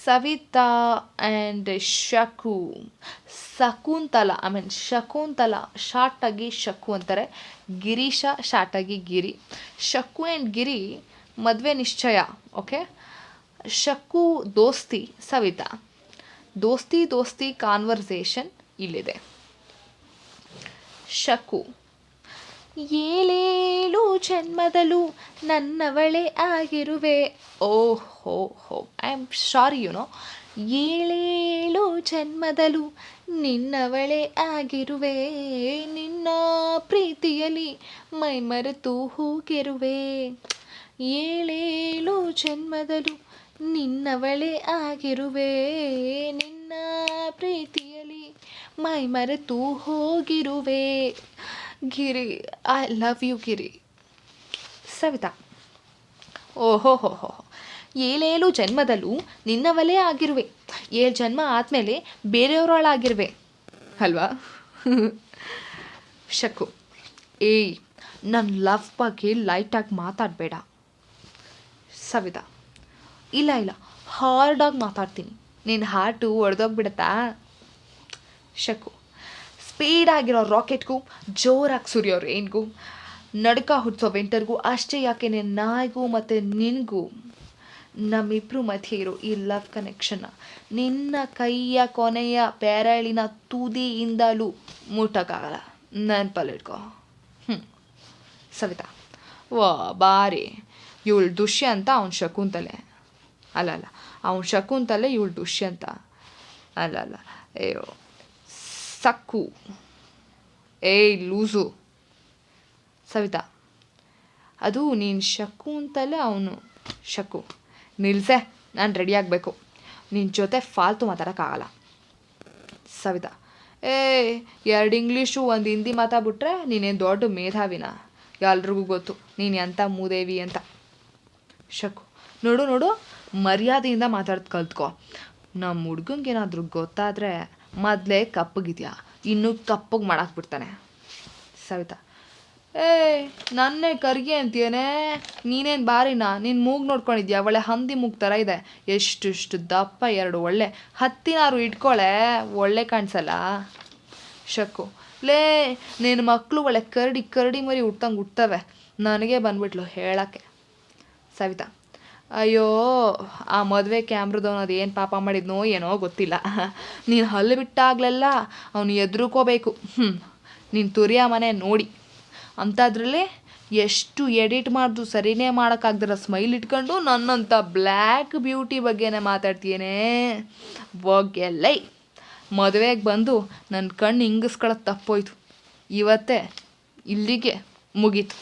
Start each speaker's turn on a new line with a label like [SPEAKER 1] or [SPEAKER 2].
[SPEAKER 1] Savita and ಶಕು. Shakuntala Shakuntala ಶಾರ್ಟಾಗಿ ಶಕು ಅಂತಾರೆ. ಗಿರೀಶ ಶಾರ್ಟಾಗಿ ಗಿರಿ. ಶಕು and ಗಿರಿ ಮದುವೆ ನಿಶ್ಚಯ. ಓಕೆ. ಶಕು ದೋಸ್ತಿ ಸವಿತಾ. ದೋಸ್ತಿ ದೋಸ್ತಿ ಕಾನ್ವರ್ಸೇಷನ್ ಇಲ್ಲಿದೆ. ಶಕು. ಏಳೇಳು ಜನ್ಮದಲ್ಲೂ ನನ್ನವಳೇ ಆಗಿರುವೆ. ಓಹೋ ಹೋ ಐ ಆಮ್ ಸಾರಿ ಏಳೇಳು ಜನ್ಮದಲ್ಲೂ ನಿನ್ನವಳೇ ಆಗಿರುವೆ, ನಿನ್ನ ಪ್ರೀತಿಯಲ್ಲಿ ಮೈ ಮರೆತು ಹೋಗಿರುವೆ. ಏಳೇಳು ಜನ್ಮದಲ್ಲೂ ನಿನ್ನವಳೇ ಆಗಿರುವೆ, ನಿನ್ನ ಪ್ರೀತಿಯಲ್ಲಿ ಮೈ ಮರೆತು ಹೋಗಿರುವೆ. ಗಿರಿ, ಐ ಲವ್ ಯು ಗಿರಿ. ಸವಿತಾ. ಓಹೋ ಹೋ ಹೋ ಏಳೇಳು ಜನ್ಮದಲ್ಲೂ ನಿನ್ನವಲೇ ಆಗಿರುವೆ. 7 ಜನ್ಮ ಆದಮೇಲೆ ಬೇರೆಯವರೊಳಾಗಿರುವೆ ಅಲ್ವಾ? ಶಕು. ಏಯ್, ನನ್ನ ಲವ್ ಬಗ್ಗೆ ಲೈಟಾಗಿ ಮಾತಾಡಬೇಡ. ಸವಿತಾ. ಇಲ್ಲ ಹಾರ್ಡಾಗಿ ಮಾತಾಡ್ತೀನಿ, ನಿನ್ನ ಹಾರ್ಟು ಒಡೆದೋಗ್ಬಿಡತ್ತಾ? ಶಕು. ಸ್ಪೀಡಾಗಿರೋ ರಾಕೆಟ್ಗೂ ಜೋರಾಗಿ ಸುರಿಯೋ ರೈನ್ಗೂ ನಡುಕ ಹುಟ್ಟಿಸೋ ವಿಂಟರ್ಗೂ ಅಷ್ಟೇ ಯಾಕೆ ನಾಯಿಗೂ ಮತ್ತು ನಿನಗೂ ನಮ್ಮಿಬ್ಬರು ಮಧ್ಯೆ ಇರೋ ಈ ಲವ್ ಕನೆಕ್ಷನ್ನ ನಿನ್ನ ಕೈಯ ಕೊನೆಯ ಬೆರಳಿನ ತುದಿಯಿಂದಲೂ ಮುಟ್ಟಕ್ಕಾಗಲ್ಲ. ನೆನಪಲ್ಲಿಟ್ಕೋ. ಸವಿತಾ. ವಾ ಬಾರಿ, ಇವಳು ದುಷ್ಯಂತ, ಅವ್ನು ಶಕುಂತಲೆ. ಅಲ್ಲ ಅವ್ನು ಶಕುಂತಲೆ, ಇವಳು ದುಷ್ಯಂತ. ಅಲ್ಲ ಅಯ್ಯೋ ಸಕ್ಕು. ಏಯ್ ಲೂಸು. ಸವಿತಾ. ಅದು ನೀನು ಶಕುಂತಲೆ, ಅವನು ಶಕು. ನಿಲ್ಸೆ, ನಾನು ರೆಡಿ ಆಗಬೇಕು. ನಿನ್ನ ಜೊತೆ ಫಾಲ್ತು ಮಾತಾಡೋಕ್ಕಾಗಲ್ಲ. ಸವಿತಾ. 2 ಇಂಗ್ಲೀಷು 1 ಹಿಂದಿ ಮಾತಾಡ್ಬಿಟ್ರೆ ನೀನೇನು ದೊಡ್ಡ ಮೇಧಾವಿನ? ಎಲ್ರಿಗೂ ಗೊತ್ತು ನೀನು ಎಂಥ ಮೂದೇವಿ ಅಂತ. ಶಕು. ನೋಡು ಮರ್ಯಾದೆಯಿಂದ ಮಾತಾಡೋದು ಕಲ್ತ್ಕೊ. ನಮ್ಮ ಹುಡ್ಗಂಗೇನಾದರೂ ಗೊತ್ತಾದರೆ ಮೊದಲೇ ಕಪ್ಪಗಿದ್ಯಾ, ಇನ್ನೂ ಕಪ್ಪಗೆ ಮಾಡಾಕ್ಬಿಡ್ತಾನೆ. ಸವಿತಾ. ನನ್ನೇ ಕರ್ಗೆ ಅಂತೀಯನೇ, ನೀನೇನು ಬಾರಿನಾ? ನಿನ್ನ ಮೂಗು ನೋಡ್ಕೊಂಡಿದ್ಯಾ? ಒಳ್ಳೆ ಹಂದಿ ಮೂಗು ಥರ ಇದೆ. ಎಷ್ಟು ದಪ್ಪ, 2 ಒಳ್ಳೆ ಹತ್ತಿನಾರು ಇಟ್ಕೊಳ್ಳೆ, ಒಳ್ಳೆ ಕಾಣಿಸಲ್ಲ. ಶಕು. ನಿನ್ನ ಮಕ್ಕಳು ಒಳ್ಳೆ ಕರಡಿ ಮರಿ ಹುಟ್ಟಂಗೆ ನನಗೆ ಬಂದ್ಬಿಟ್ಲು ಹೇಳೋಕ್ಕೆ. ಸವಿತಾ. ಅಯ್ಯೋ, ಆ ಮದುವೆ ಕ್ಯಾಮ್ರದವನು ಅದು ಏನು ಪಾಪ ಮಾಡಿದ್ನೋ ಏನೋ ಗೊತ್ತಿಲ್ಲ. ನೀನು ಹಲ್ಲು ಬಿಟ್ಟಾಗಲೆಲ್ಲ ಅವನು ಎದುರುಕೋಬೇಕು. ನೀನು ತುರಿಯ ಮನೆ ನೋಡಿ ಅಂಥದ್ರಲ್ಲಿ ಎಷ್ಟು ಎಡಿಟ್ ಮಾಡಿದ್ರು ಸರಿನೇ ಮಾಡೋಕ್ಕಾಗ್ದಿರೋ ಸ್ಮೈಲ್ ಇಟ್ಕೊಂಡು ನನ್ನಂಥ ಬ್ಲ್ಯಾಕ್ ಬ್ಯೂಟಿ ಬಗ್ಗೆನೇ ಮಾತಾಡ್ತೀಯೇನೇ. ಒಗ್ಗೆಲ್ಲೈ ಮದುವೆಗೆ ಬಂದು ನನ್ನ ಕಣ್ಣು ಹಿಂಗಿಸ್ಕೊಳ್ಳೋದು ತಪ್ಪೋಯ್ತು. ಇವತ್ತೇ ಇಲ್ಲಿಗೆ ಮುಗೀತು.